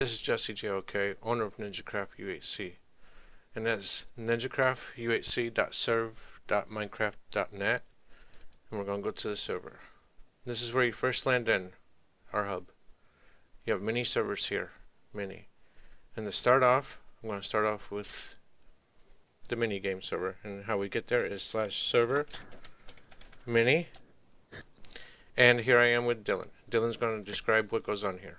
This is Jesse JLK, owner of Ninjacraft UHC, and that's ninjacraftuhc.serve.minecraft.net, and we're going to go to the server. This is where you first land in our hub. You have many servers here, many. And to start off, I'm going to start off with the mini game server, and how we get there is /server mini, and here I am with Dylan. Dylan's going to describe what goes on here.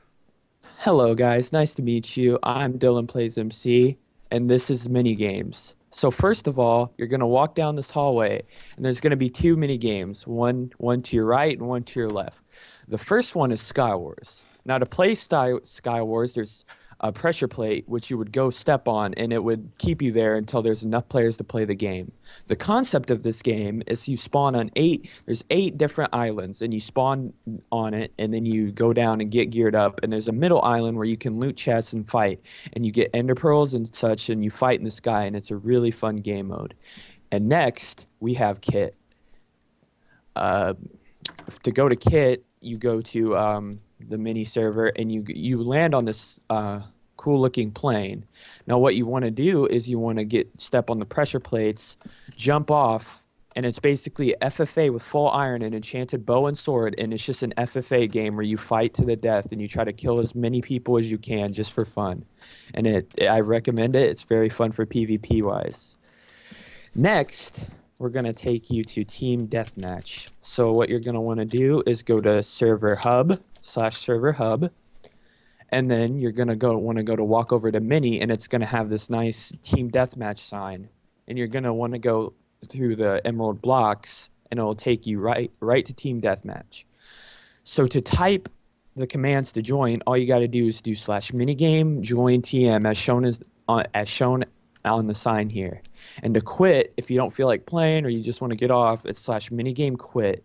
Hello guys, nice to meet you. I'm Dylan Plays MC, and this is mini games. So first of all, you're gonna walk down this hallway, and there's gonna be two mini games, one to your right and one to your left. The first one is Sky Wars. Now to play Sky Wars, there's a pressure plate which you would go step on, and it would keep you there until there's enough players to play the game. The concept of this game is you spawn on there's 8 different islands, and you spawn on it, and then you go down and get geared up, and there's a middle island where you can loot chests and fight, and you get ender pearls and such, and you fight in the sky, and it's a really fun game mode. And next, we have Kit. To go to Kit, you go to the mini server, and you land on this cool looking plane. Now what you want to do is you want to step on the pressure plates, jump off, and it's basically FFA with full iron and enchanted bow and sword, and it's just an FFA game where you fight to the death and you try to kill as many people as you can just for fun. And I recommend it. It's very fun for PvP wise. Next, we're going to take you to Team Deathmatch. So what you're going to want to do is go to server hub/server hub, and then you're going to want to walk over to mini, and it's going to have this nice Team Deathmatch sign, and you're going to want to go through the emerald blocks, and it'll take you right to Team Deathmatch. So to type the commands to join, all you got to do is do /minigame join TM as shown on the sign here. And to quit, if you don't feel like playing or you just want to get off, it's /minigame quit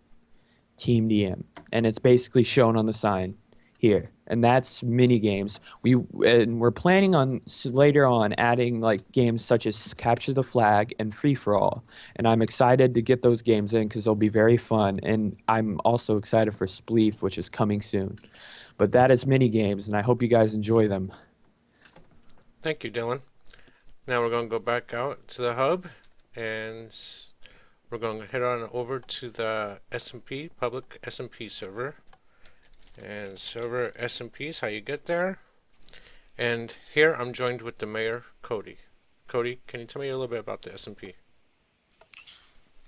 team DM, and it's basically shown on the sign here. And that's mini games. We're planning on later on adding like games such as Capture the Flag and Free for All, and I'm excited to get those games in because they'll be very fun. And I'm also excited for Spleef, which is coming soon. But that is mini games, and I hope you guys enjoy them. Thank you, Dylan. Now we're going to go back out to the hub, and we're going to head on over to the SMP, public SMP server. And server SMP is how you get there. And here I'm joined with the mayor, Cody. Cody, can you tell me a little bit about the SMP?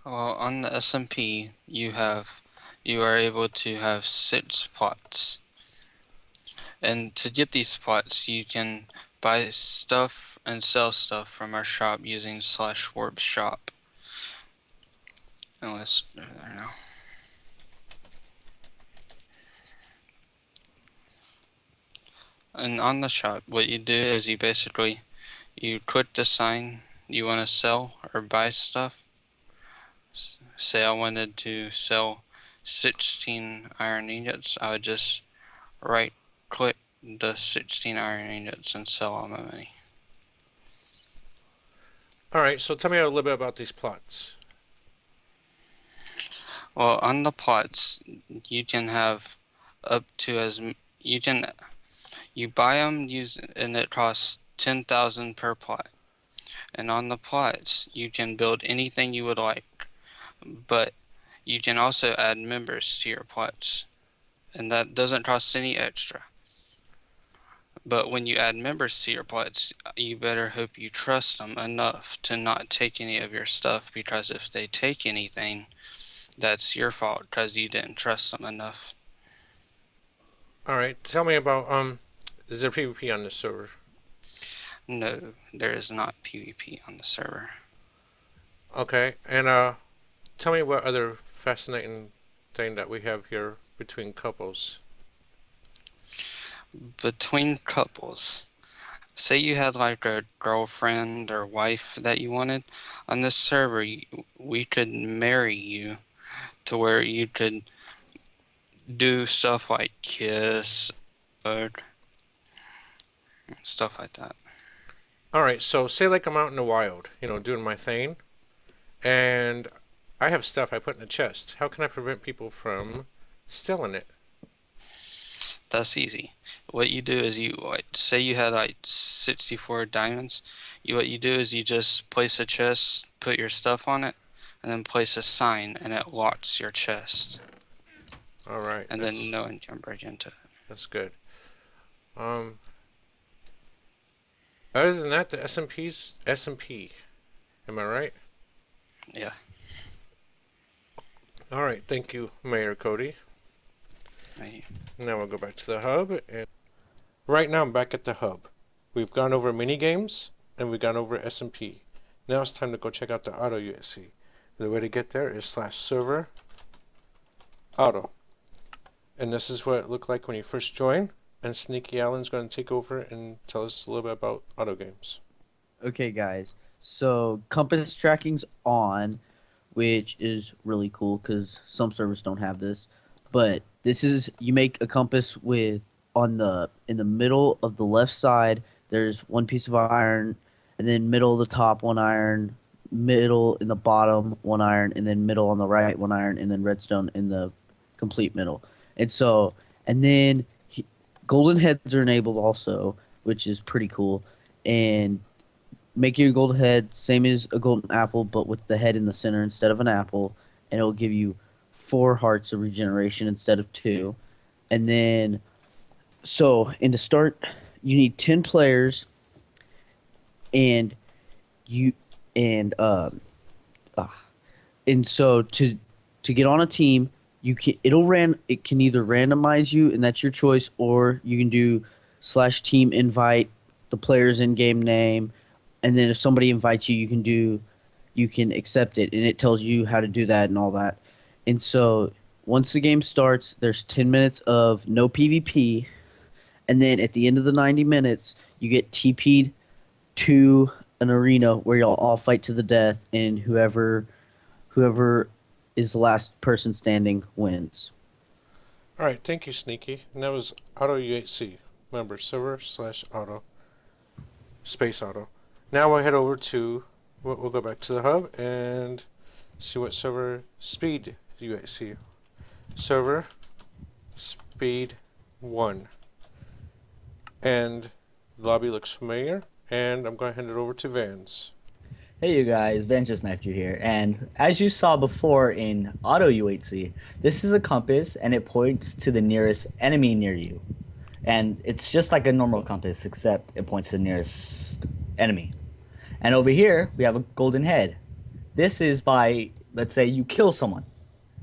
Well, on the SMP, you are able to have 6 plots. And to get these plots, you can buy stuff and sell stuff from our shop using /warp shop. And let's do that now. And on the shop, what you do is you click the sign you want to sell or buy stuff. Say I wanted to sell 16 iron ingots, I would just right click the 16 iron ingots and sell all my money. Alright, so tell me a little bit about these plots. Well, on the plots, you can have up to you buy them and it costs 10,000 per plot. And on the plots, you can build anything you would like, but you can also add members to your plots, and that doesn't cost any extra. But when you add members to your plots, you better hope you trust them enough to not take any of your stuff, because if they take anything, that's your fault because you didn't trust them enough. Alright, tell me about, is there PvP on this server? No, there is not PvP on the server. Okay, and tell me what other fascinating thing that we have here between couples. Between couples, say you had like a girlfriend or wife that you wanted, on this server we could marry you to where you could do stuff like kiss or stuff like that. Alright, so say like I'm out in the wild, doing my thing, and I have stuff I put in a chest. How can I prevent people from stealing it? That's easy. What you do is you say you had like 64 diamonds. What you do is you just place a chest, put your stuff on it, and then place a sign, and it locks your chest. All right. And then no one can break into it. That's good. Other than that, the SMP's SMP. Am I right? Yeah. All right. Thank you, Mayor Cody. Now we'll go back to the hub. And right now I'm back at the hub. We've gone over mini games and we've gone over SMP. Now it's time to go check out the auto UHC. The way to get there is /server auto. And this is what it looked like when you first join. And Sneaky Allen's going to take over and tell us a little bit about auto games. Okay, guys. So compass tracking's on, which is really cool because some servers don't have this. But this is, you make a compass with in the middle of the left side. There's one piece of iron, and then middle of the top one iron, middle in the bottom one iron, and then middle on the right one iron, and then redstone in the complete middle. And then golden heads are enabled also, which is pretty cool. And making a golden head, same as a golden apple, but with the head in the center instead of an apple, and it'll give you 4 hearts of regeneration instead of 2. And then, and to start, you need 10 players, and so to get on a team, it can either randomize you, and that's your choice, or you can do /team invite the player's in-game name, and then if somebody invites you, you can accept it, and it tells you how to do that and all that. And so once the game starts, there's 10 minutes of no PvP, and then at the end of the 90 minutes, you get TP'd to an arena where you'll all fight to the death, and whoever is the last person standing wins. All right, thank you, Sneaky. And that was auto UHC. Remember, server /auto space auto. Now we'll head over to, we'll go back to the hub and see what server speed UHC. Server speed 1. And the lobby looks familiar, and I'm going to hand it over to Vans. Hey you guys, Vans just knifed you here, and as you saw before in Auto UHC, this is a compass and it points to the nearest enemy near you. And it's just like a normal compass, except it points to the nearest enemy. And over here, we have a golden head. This is by, let's say you kill someone.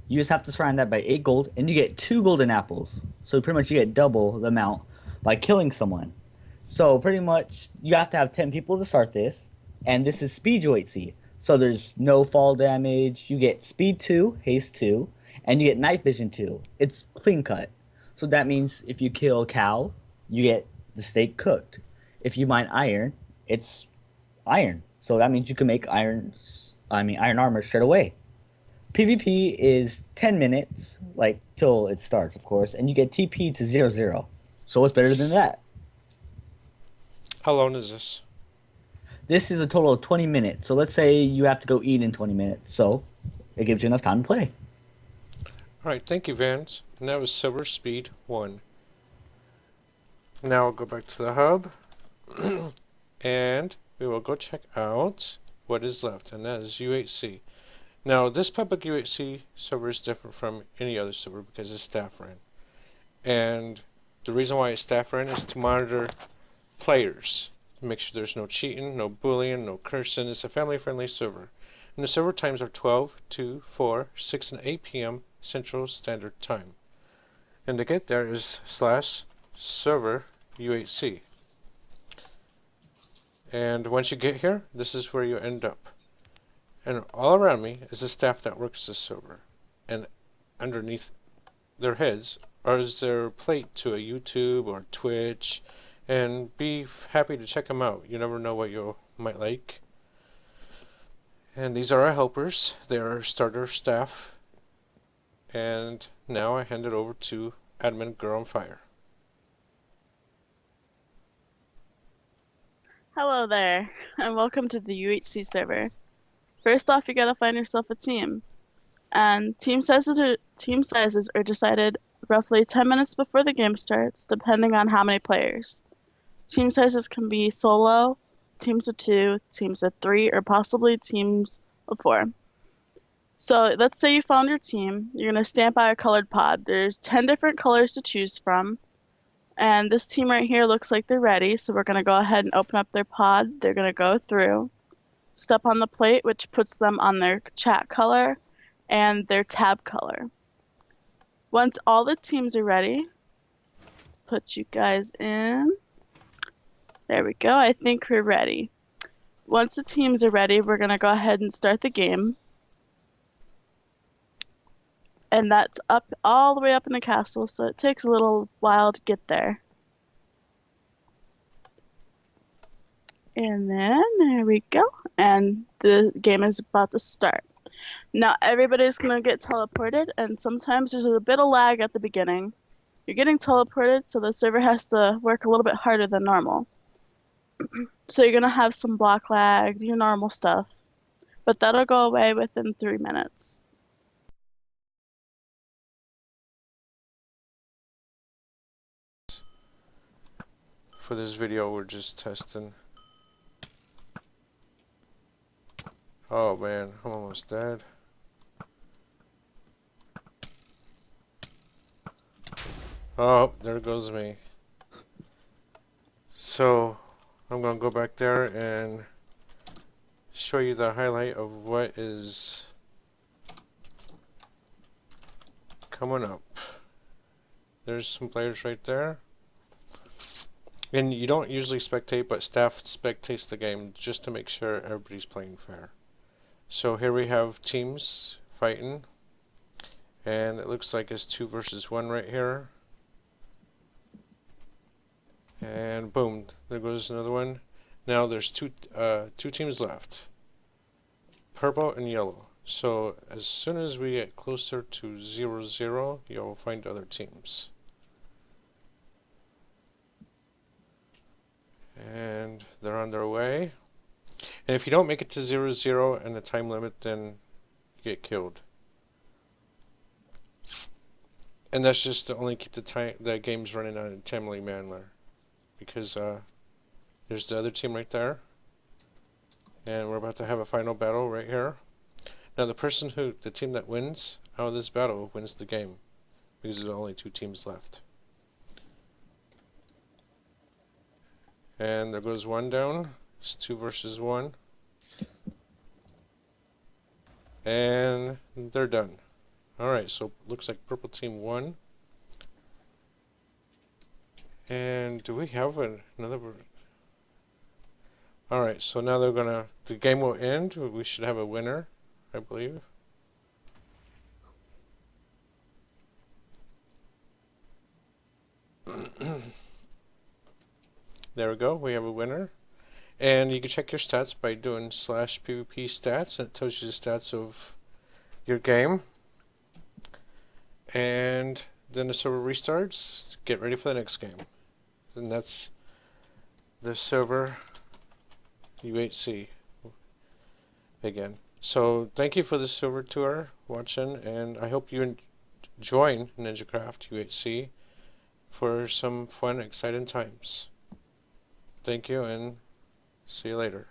You just have to surround that by 8 gold, and you get 2 golden apples. So pretty much you get double the amount by killing someone. So pretty much you have to have 10 people to start this, and this is speed UHC. So there's no fall damage, you get speed 2, haste 2, and you get night vision 2. It's clean cut. So that means if you kill a cow, you get the steak cooked. If you mine iron, it's iron. So that means you can make iron armor straight away. PvP is 10 minutes, like till it starts, of course, and you get TP to 0-0. So what's better than that? How long is this? This is a total of 20 minutes. So let's say you have to go eat in 20 minutes. So it gives you enough time to play. All right, thank you, Vans. And that was server speed 1. Now we'll go back to the hub, and we will go check out what is left, and that is UHC. Now, this public UHC server is different from any other server because it's staff ran. And the reason why it's staff ran is to monitor players, to make sure there's no cheating, no bullying, no cursing. It's a family-friendly server. And the server times are 12, 2, 4, 6, and 8 p.m. Central Standard Time. And to get there is /server UHC. And once you get here, this is where you end up. And all around me is the staff that works the server. And underneath their heads is their plate to a YouTube or Twitch. And be happy to check them out. You never know what you might like. And these are our helpers. They are our starter staff. And now I hand it over to Admin Girl on Fire. Hello there, and welcome to the UHC server. First off, you gotta find yourself a team, and team sizes are decided roughly 10 minutes before the game starts, depending on how many players. Team sizes can be solo, teams of 2, teams of 3, or possibly teams of 4. So let's say you found your team. You're going to stamp out a colored pod. There's 10 different colors to choose from. And this team right here looks like they're ready. So we're going to go ahead and open up their pod. They're going to go through, step on the plate, which puts them on their chat color and their tab color. Once all the teams are ready, let's put you guys in. There we go. I think we're ready. Once the teams are ready, we're going to go ahead and start the game. And that's up all the way up in the castle, so it takes a little while to get there. And then, there we go. And the game is about to start. Now, everybody's going to get teleported, and sometimes there's a bit of lag at the beginning. You're getting teleported, so the server has to work a little bit harder than normal. So you're going to have some block lag, your normal stuff. But that'll go away within 3 minutes. For this video, we're just testing. Oh man, I'm almost dead. Oh, there goes me. So, I'm gonna go back there and show you the highlight of what is coming up. There's some players right there. And you don't usually spectate, but staff spectates the game just to make sure everybody's playing fair. So here we have teams fighting, and it looks like it's 2 versus 1 right here. And boom, there goes another one. Now there's two teams left, purple and yellow. So as soon as we get closer to 0-0, you'll find other teams. And they're on their way. And if you don't make it to 0-0 and the time limit, then you get killed. And that's just to only keep the games running on a timely manner. Because there's the other team right there. And we're about to have a final battle right here. Now the team that wins out of this battle wins the game. Because there's only 2 teams left. And there goes one down. It's 2 versus 1. And they're done. Alright, so looks like purple team won. And do we have another? Alright, so now the game will end. We should have a winner, I believe. There we go, we have a winner. And you can check your stats by doing /PvP stats, and it tells you the stats of your game. And then the server restarts. Get ready for the next game. And that's the server UHC again. So thank you for the server tour watching, and I hope you join Ninjacraft UHC for some fun, exciting times. Thank you, and see you later.